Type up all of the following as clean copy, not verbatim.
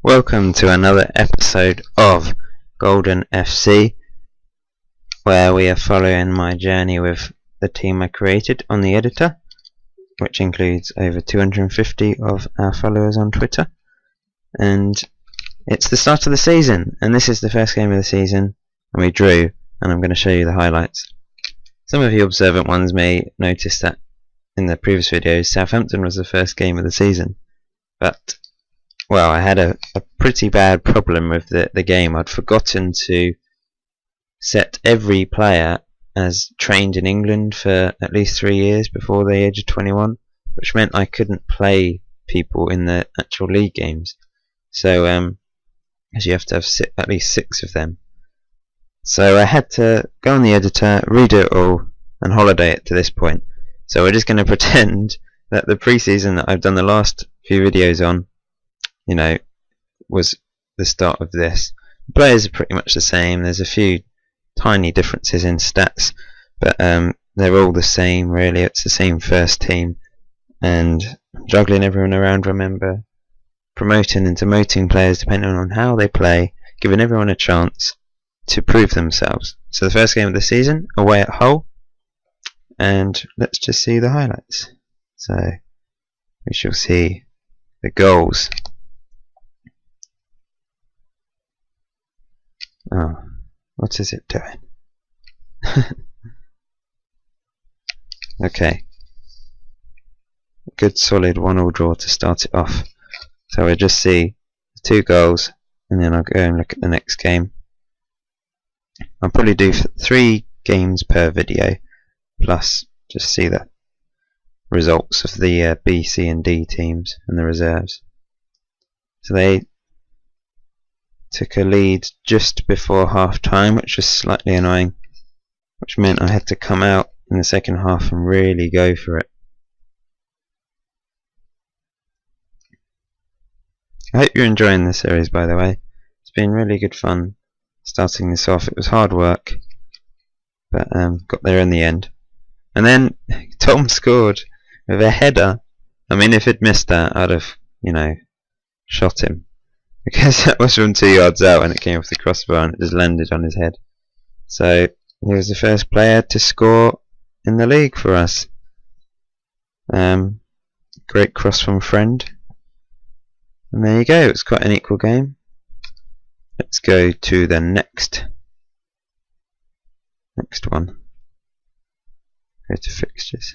Welcome to another episode of Golden FC, where we are following my journey with the team I created on the editor, which includes over 250 of our followers on Twitter. And it's the start of the season, and this is the first game of the season, and we drew, and I'm going to show you the highlights. Some of you observant ones may notice that in the previous videos, Southampton was the first game of the season, but well, I had a pretty bad problem with the game. I'd forgotten to set every player as trained in England for at least 3 years before the age of 21, which meant I couldn't play people in the actual league games. So, as you have to have at least 6 of them. So I had to go on the editor, redo it all, and holiday it to this point. So we're just going to pretend that the pre-season that I've done the last few videos on, was the start of this. The players are pretty much the same. There's a few tiny differences in stats, but they're all the same really. It's the same first team, and juggling everyone around, remember, promoting and demoting players depending on how they play, giving everyone a chance to prove themselves. So the first game of the season, away at Hull, and let's just see the highlights. So we shall see the goals. Oh, what is it doing? Okay. Good solid 1-1 draw to start it off. So we'll just see 2 goals, and then I'll go and look at the next game. I'll probably do 3 games per video, plus just see the results of the B, C and D teams and the reserves. So they took a lead just before half time, which was slightly annoying, which meant I had to come out in the second half and really go for it. I hope you're enjoying this series, by the way. It's been really good fun starting this off. It was hard work, but got there in the end. And then Tom scored with a header. I mean, if he'd missed that, I'd have, shot him, because that was from 2 yards out and it came off the crossbar and it just landed on his head. So he was the first player to score in the league for us. Great cross from Friend. And there you go, it's quite an equal game. Let's go to the next one. Go to fixtures.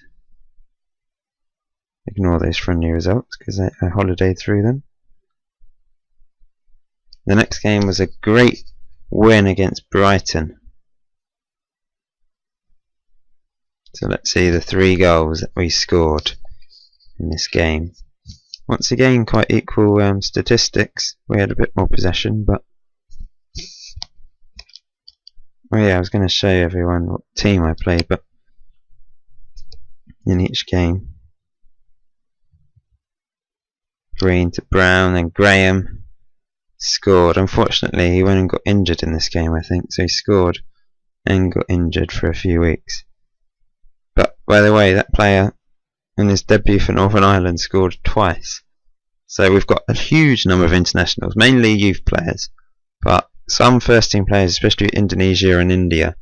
Ignore those friendly results because I holidayed through them. The next game was a great win against Brighton. So let's see the 3 goals that we scored in this game. Once again, quite equal statistics. We had a bit more possession, but I was going to show everyone what team I played, but in each game, Green to Brown, and Graham scored. Unfortunately, he went and got injured in this game, I think. So he scored and got injured for a few weeks. But by the way, that player in his debut for Northern Ireland scored twice. So we've got a huge number of internationals, mainly youth players, but some first team players, especially Indonesia and India.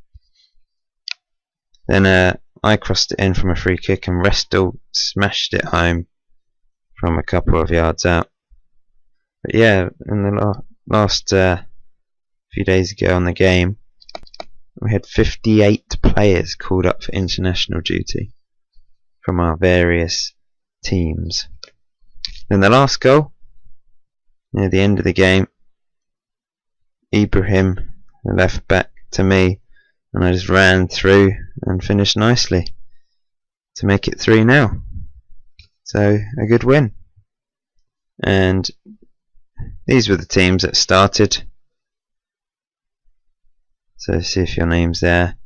Then I crossed it in from a free kick and Restel smashed it home from a couple of yards out. But yeah, in the last few days ago on the game, we had 58 players called up for international duty from our various teams. Then the last goal, near the end of the game, Ibrahim, the left back, to me, and I just ran through and finished nicely to make it 3-0. So a good win. And these were the teams that started. So see if your name's there.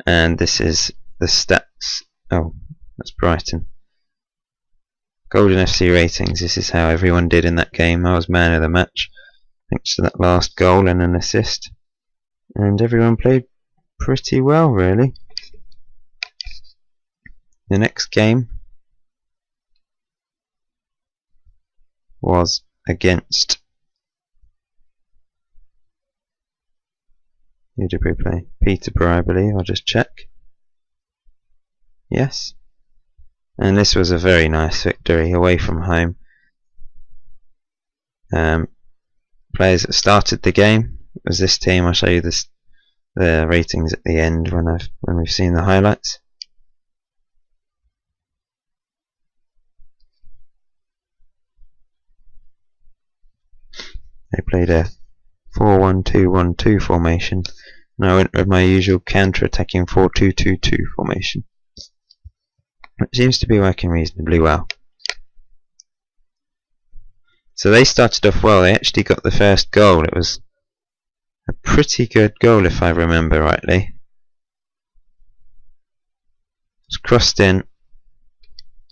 And this is the stats. Oh, that's Brighton. Golden FC ratings. This is how everyone did in that game. I was man of the match, thanks to that last goal and an assist. And everyone played pretty well, really. The next game was against Who did we play? Peterborough, I believe. I'll just check. Yes. And this was a very nice victory away from home. Players that started the game was this team. I'll show you the ratings at the end when we've seen the highlights. They played a 4-1-2-1-2 formation, and I went with my usual counter-attacking 4-2-2-2 formation, which seems to be working reasonably well. So they started off well. They actually got the first goal. It was a pretty good goal, if I remember rightly. It's crossed in,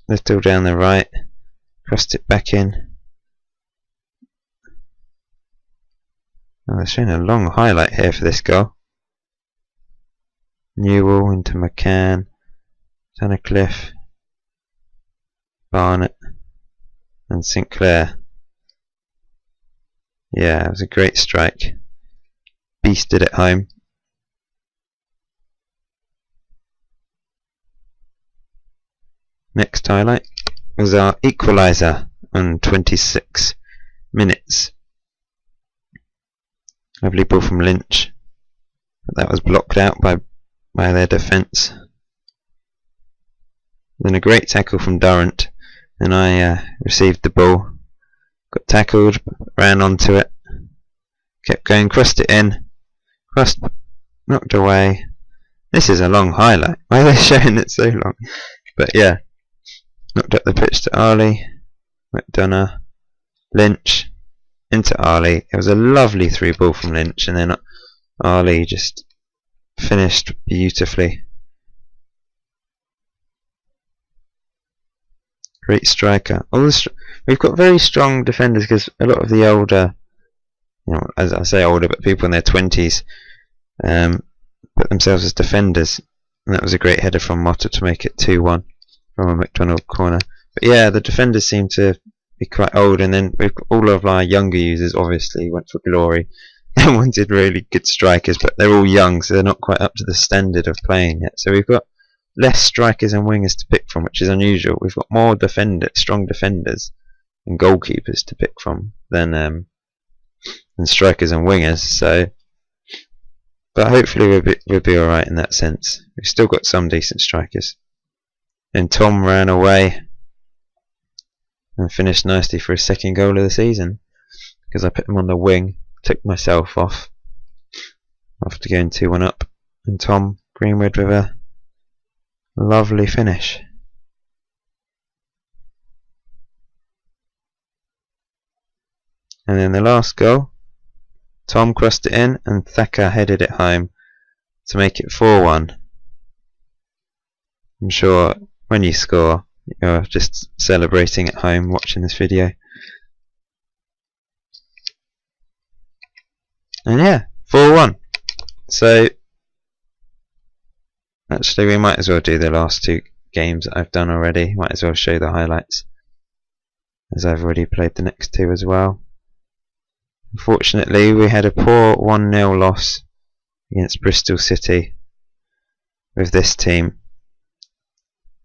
little down the right, crossed it back in. Oh, they're showing a long highlight here for this goal. Newell into McCann, Tunnicliffe, Barnett, and Sinclair. Yeah, it was a great strike. Beasted it home. Next highlight was our equaliser on 26 minutes. Lovely ball from Lynch, but that was blocked out by their defence. Then a great tackle from Durrant, and I received the ball, got tackled, ran onto it, kept going, crossed it in, knocked away. This is a long highlight. Why are they showing it so long? But yeah, knocked up the pitch to Ali, McDonough, Lynch, into Ali. It was a lovely through ball from Lynch, and then Ali just finished beautifully. Great striker. We've got very strong defenders, because a lot of the older, as I say older, but people in their 20s put themselves as defenders, and that was a great header from Motta to make it 2-1 from a McDonald corner. But yeah, the defenders seem to be quite old, and then we've got all of our younger users obviously went for glory and wanted really good strikers, but they're all young, so they're not quite up to the standard of playing yet. So we've got less strikers and wingers to pick from, which is unusual. We've got more strong defenders and goalkeepers to pick from than strikers and wingers. So, but hopefully we'll be all right in that sense. We've still got some decent strikers. And Tom ran away and finished nicely for his second goal of the season, because I put him on the wing, took myself off after going 2-1 up, and Tom Greenwood with a lovely finish. And then the last goal, Tom crossed it in and Thacker headed it home to make it 4-1. I'm sure when you score, you're just celebrating at home watching this video. And yeah, 4-1. So actually we might as well do the last two games that I've done already. Might as well show the highlights, as I've already played the next two as well. Unfortunately we had a poor 1-0 loss against Bristol City with this team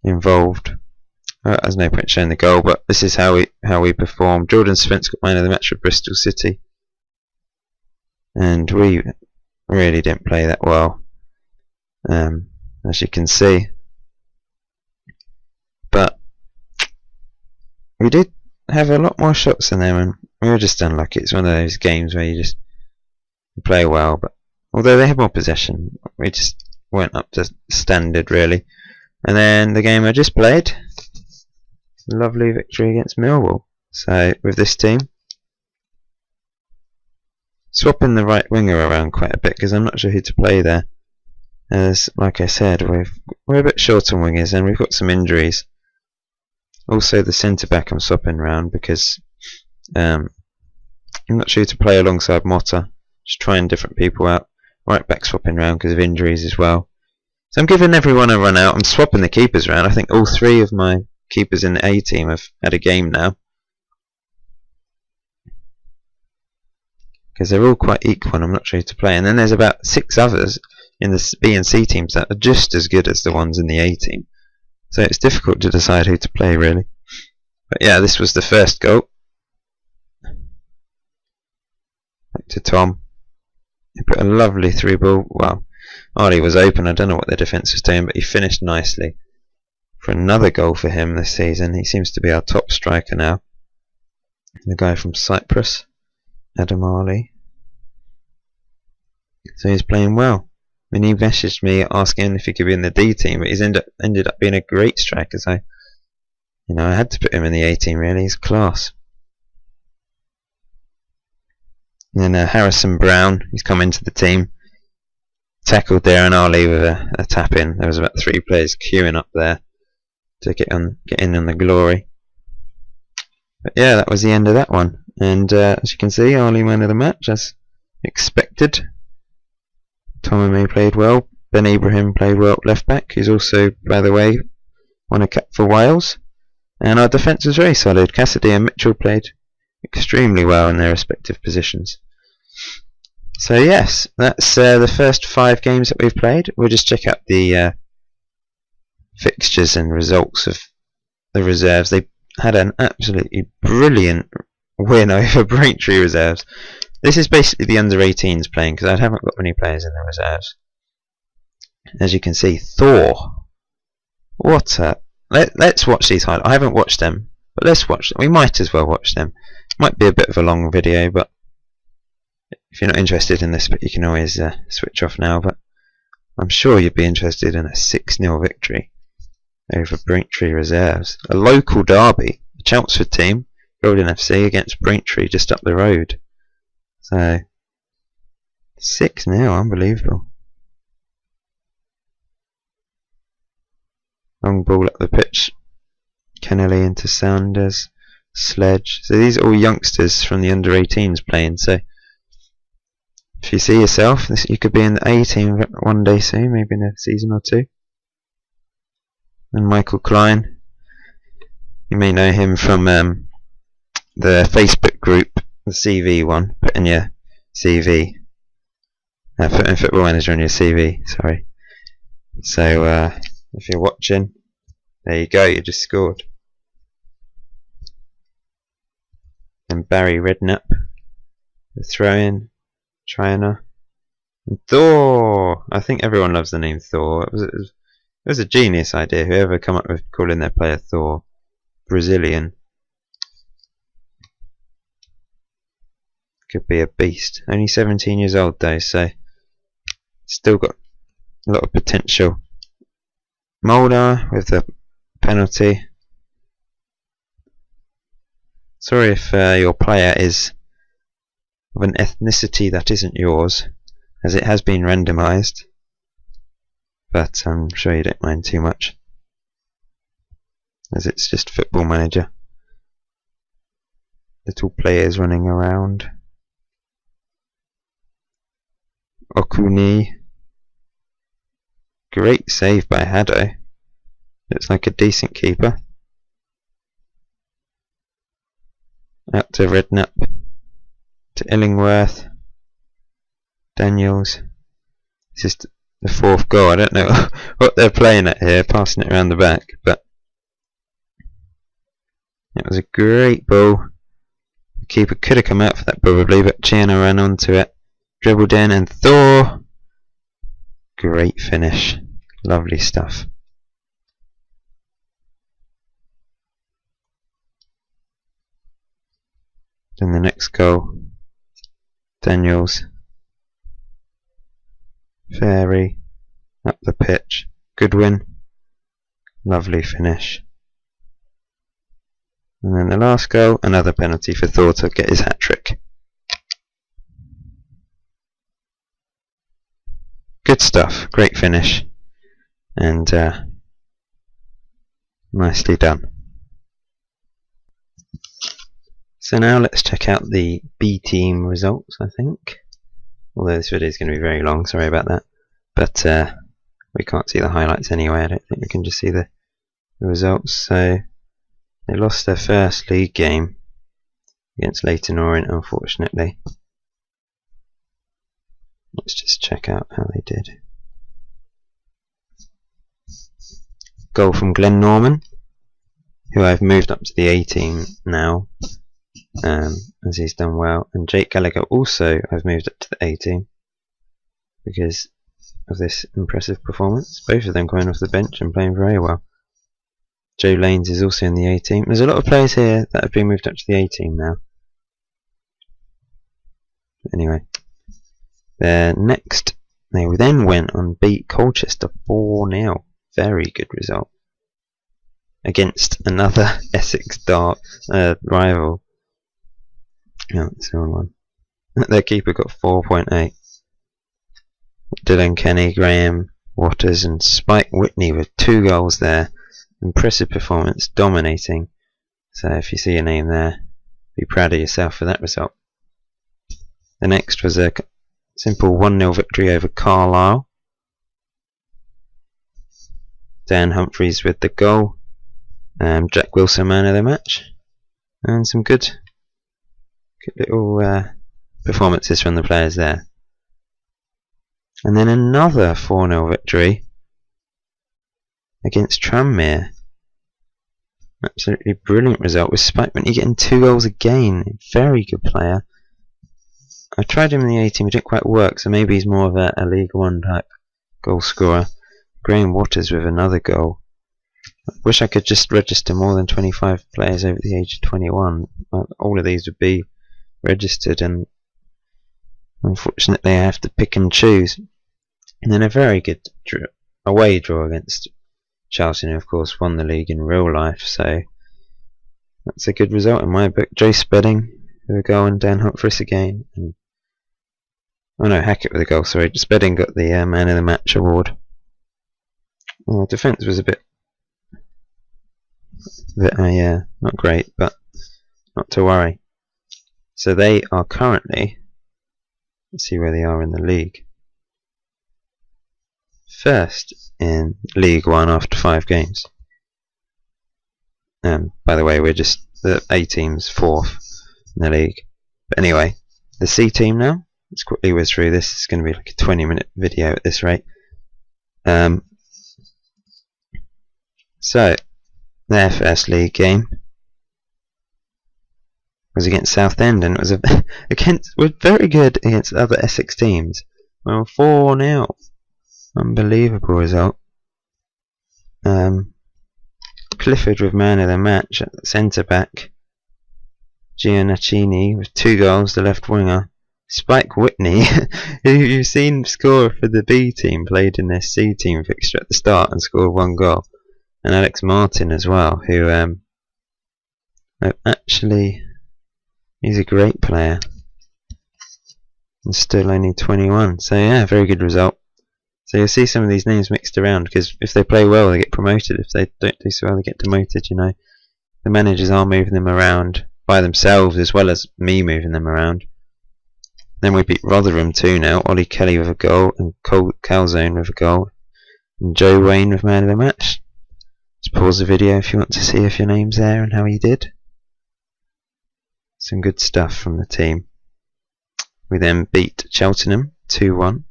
involved. There's no point showing the goal, but this is how we performed. Jordan Spence got man of the match for Bristol City, and we really didn't play that well, as you can see. But we did have a lot more shots than them, and we were just unlucky. It's one of those games where you play well, but although they had more possession, we just weren't up to standard really. And then the game I just played, lovely victory against Millwall. So with this team, swapping the right winger around quite a bit because I'm not sure who to play there, as like I said, we're a bit short on wingers and we've got some injuries. Also the centre back I'm swapping around because I'm not sure who to play alongside Motta, just trying different people out. Right back swapping around because of injuries as well. So I'm giving everyone a run out. I'm swapping the keepers around. I think all three of my keepers in the A team have had a game now. because they're all quite equal and I'm not sure who to play. And then there's about 6 others in the B and C teams that are just as good as the ones in the A team. So it's difficult to decide who to play, really. But yeah, this was the first goal. Back to Tom. He put a lovely through ball. Well, Arlie was open. I don't know what the defence was doing, but he finished nicely. For another goal for him this season. He seems to be our top striker now. The guy from Cyprus, Adam Arlie. So he's playing well. I mean, he messaged me asking if he could be in the D team, but he's ended up being a great striker. So, I had to put him in the A team. Really, he's class. And then Harrison Brown, he's come into the team. Tackled Darren Arlie with a tap in. There was about 3 players queuing up there to get in on the glory. But yeah, that was the end of that one. And as you can see, Arlie man of the match as expected. Tom May played well. Ben Ibrahim played well at left back. He's also, by the way, won a cap for Wales. And our defence was very solid. Cassidy and Mitchell played extremely well in their respective positions. So yes, that's the first 5 games that we've played. We'll just check out the fixtures and results of the reserves. They had an absolutely brilliant win over Braintree reserves. This is basically the under-18s playing, because I haven't got many players in the reserves. As you can see, Thor. What a... Let's watch these highlights. I haven't watched them, but let's watch them. We might as well watch them. Might be a bit of a long video, but if you're not interested in this, but you can always switch off now. But I'm sure you'd be interested in a 6-0 victory over Braintree reserves. A local derby, the Chelmsford team, Golden FC against Braintree just up the road. So 6-0, unbelievable. Long ball up the pitch. Kennelly into Sanders. Sledge. So these are all youngsters from the under-18s playing. So if you see yourself, you could be in the A team one day soon, maybe in a season or 2. And Michael Klein, you may know him from the Facebook group, the CV one. Put in your CV. Put in Football Manager on your CV. Sorry. So if you're watching, there you go. You just scored. And Barry Redknapp, the throw-in, Triana, and Thor. I think everyone loves the name Thor. It was a genius idea. Whoever come up with calling their player Thor, Brazilian, could be a beast. Only 17 years old though, so still got a lot of potential. Mulder with the penalty. Sorry if your player is of an ethnicity that isn't yours, as it has been randomised, but I'm sure you don't mind too much, as it's just Football Manager. Little players running around. Okuni. Great save by Haddo. Looks like a decent keeper. Out to Redknapp. To Illingworth. Daniels. This is the 4th goal. I don't know what they're playing at here, passing it around the back, but it was a great ball. The keeper could have come out for that probably, but Chiana ran onto it. Dribbled in, and Thor. Great finish. Lovely stuff. Then the next goal. Daniels. Fairy. Up the pitch. Goodwin. Lovely finish. And then the last goal, another penalty for Thor to get his hat-trick. Good stuff. Great finish. And nicely done. So now let's check out the B team results, I think. Although this video is going to be very long, sorry about that. But we can't see the highlights anyway, I don't think we can just see the results. So they lost their first league game against Leyton Orient, unfortunately. Let's just check out how they did. Goal from Glenn Norman, who I've moved up to the A team now, as he's done well. And Jake Gallagher also I've moved up to the A team because of this impressive performance. Both of them coming off the bench and playing very well. Joe Lanes is also in the A team. There's a lot of players here that have been moved up to the A team now. Anyway, next they then went on beat Colchester 4-0. Very good result against another Essex Dart rival. No, it's the wrong one. Their keeper got 4.8. Dylan Kenny, Graham Waters and Spike Whitney with 2 goals there. Impressive performance, dominating. So if you see your name there, be proud of yourself for that result. The next was a simple 1-0 victory over Carlisle. Dan Humphreys with the goal. Jack Wilson man of the match. And some good little performances from the players there. And then another 4-0 victory against Tranmere. Absolutely brilliant result with Spike Whitney getting 2 goals again. Very good player. I tried him in the A team, it didn't quite work, so maybe he's more of a League One type goal scorer. Graham Waters with another goal. I wish I could just register more than 25 players over the age of 21. All of these would be registered, and unfortunately I have to pick and choose. And then a very good away draw against Charlton, who of course won the league in real life, so that's a good result in my book. Joe Spedding with a goal and Dan Humphreys again. Hackett with a goal, sorry. Spedding got the man of the match award. Defence was a bit not great, but not to worry. So they are currently, let's see where they are in the league. First in League One after 5 games. By the way, we're just the A team's 4th in the league. But anyway, the C team now. Let's quickly whiz through this. It's going to be like a 20-minute video at this rate. So their first league game was against Southend, and it was was very good against other Essex teams. Well, 4-0. Unbelievable result. Clifford with man of the match at the centre back. Giannacini with 2 goals, the left winger. Spike Whitney, who you've seen score for the B team, played in their C team fixture at the start and scored 1 goal. And Alex Martin as well, who actually, he's a great player and still only 21. So yeah, very good result. So you'll see some of these names mixed around, because if they play well they get promoted, if they don't do so well they get demoted, you know. The managers are moving them around by themselves as well as me moving them around. Then we beat Rotherham 2-0, Ollie Kelly with a goal and Cole Calzone with a goal. And Joe Wayne with man of the match. Just pause the video if you want to see if your name's there and how he did. Some good stuff from the team. We then beat Cheltenham 2-1.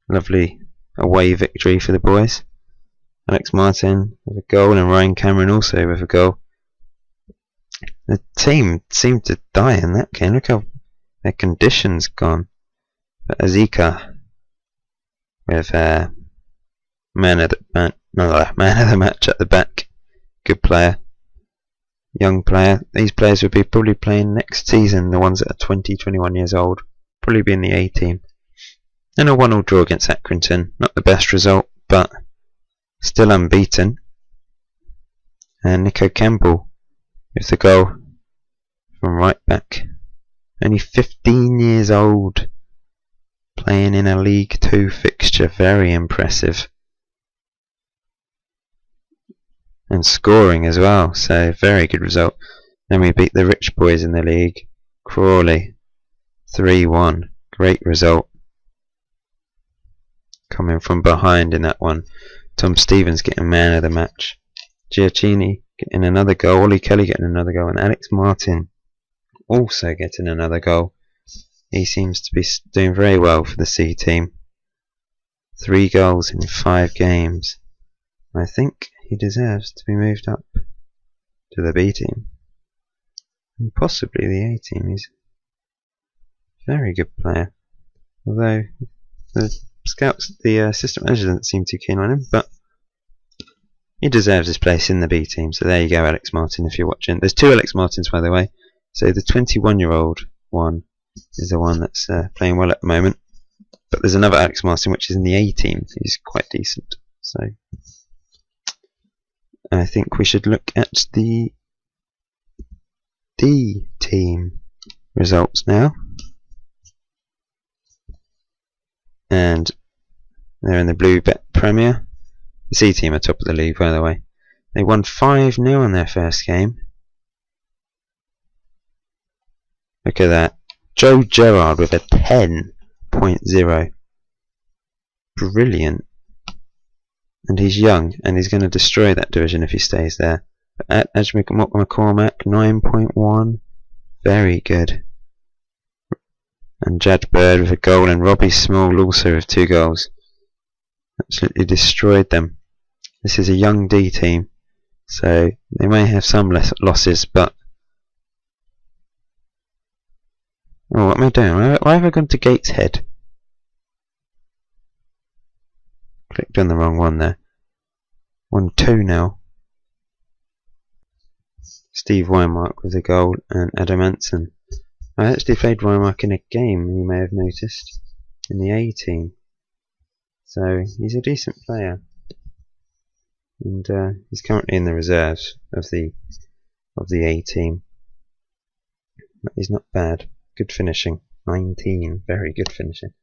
Lovely away victory for the boys. Alex Martin with a goal and Ryan Cameron also with a goal. The team seemed to die in that game. Look how their condition's gone. But Azika with man of the match at the back. Good player. Young player. These players will be probably playing next season, the ones that are 20, 21 years old. Probably be in the A team. And a 1-1 draw against Accrington. Not the best result, but still unbeaten. And Nico Campbell with the goal from right back. Only 15 years old. Playing in a League 2 fixture. Very impressive. And scoring as well. So very good result. Then we beat the rich boys in the league. Crawley 3-1. Great result. Coming from behind in that one. Tom Stevens getting man of the match. Giacchini getting another goal. Ollie Kelly getting another goal. And Alex Martin also getting another goal. he seems to be doing very well for the C team. 3 goals in 5 games. I think he deserves to be moved up to the B team. And possibly the A team. He's a very good player. Although the scouts, the assistant manager doesn't seem too keen on him, but he deserves his place in the B team. So there you go, Alex Martin, if you're watching. There's 2 Alex Martins, by the way. So the 21-year-old one is the one that's playing well at the moment. But there's another Alex Martin, which is in the A team. He's quite decent. So I think we should look at the D team results now. And they're in the Blue Bet Premier. The C team are top of the league, by the way. They won 5-0 in their first game. Look at that. Joe Gerrard with a 10.0. Brilliant. And he's young, and he's going to destroy that division if he stays there. Edge McCormack, 9.1. Very good. And Jad Bird with a goal, and Robbie Small also with 2 goals. Absolutely destroyed them. This is a young D team, so they may have some less losses, but... Oh, what am I doing? Why have I gone to Gateshead? Clicked on the wrong one there. 1-2 now. Steve Weimark with a goal, and Adam Anson. I actually played Weimark in a game, you may have noticed, in the A team. So he's a decent player, and he's currently in the reserves of the A team. But he's not bad. Good finishing. 19. Very good finishing.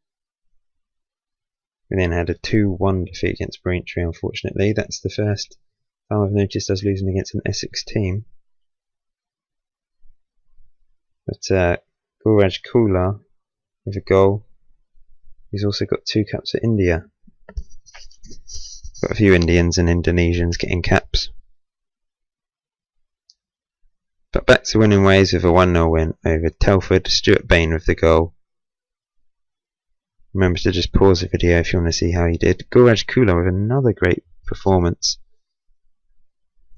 We then had a 2-1 defeat against Braintree, unfortunately. That's the first time I've noticed us losing against an Essex team. But Guraj Kula with a goal. He's also got 2 caps for India. Got a few Indians and Indonesians getting caps. But back to winning ways with a 1-0 win over Telford. Stuart Bain with the goal. Remember to just pause the video if you want to see how he did. Guraj Kula with another great performance.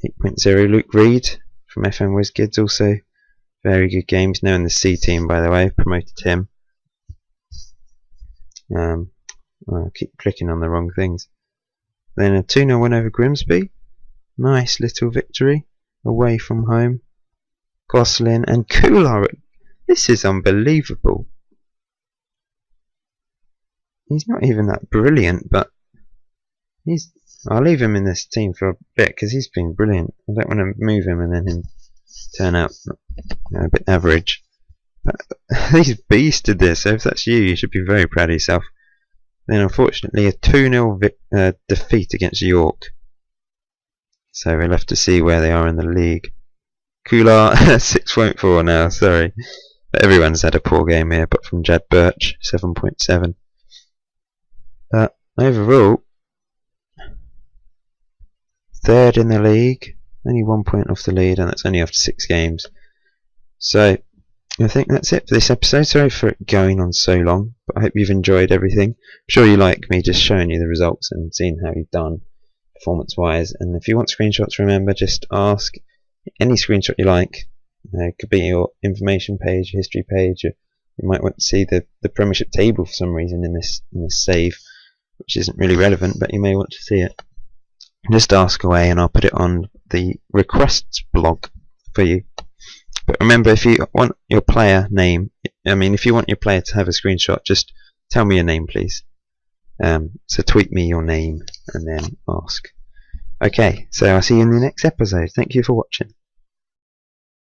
8.0. Luke Reed from FM WizKids also. Very good games. Now in the C team, by the way. Promoted him. I keep clicking on the wrong things. Then a 2-0 win over Grimsby. Nice little victory. Away from home. Goslin and Kula. This is unbelievable. He's not even that brilliant, but I'll leave him in this team for a bit because he's been brilliant. I don't want to move him and then him turn out a bit average. But he's beasted this, so if that's you, you should be very proud of yourself. Then unfortunately a 2-0 defeat against York. So we'll have to see where they are in the league. Kula 6.4 now, sorry. But everyone's had a poor game here, but from Jad Birch, 7.7. But overall, 3rd in the league, only 1 point off the lead, and that's only after 6 games. So I think that's it for this episode. Sorry for it going on so long, but I hope you've enjoyed everything. I'm sure you like me just showing you the results and seeing how you've done performance wise. And if you want screenshots, remember, just ask any screenshot you like. It could be your information page, history page, or you might want to see the Premiership table for some reason in this save, which isn't really relevant, but you may want to see it. Just ask away and I'll put it on the requests blog for you. But remember, if you want your player name, if you want your player to have a screenshot, just tell me your name, please. So tweet me your name and then ask. Okay, so I'll see you in the next episode. Thank you for watching.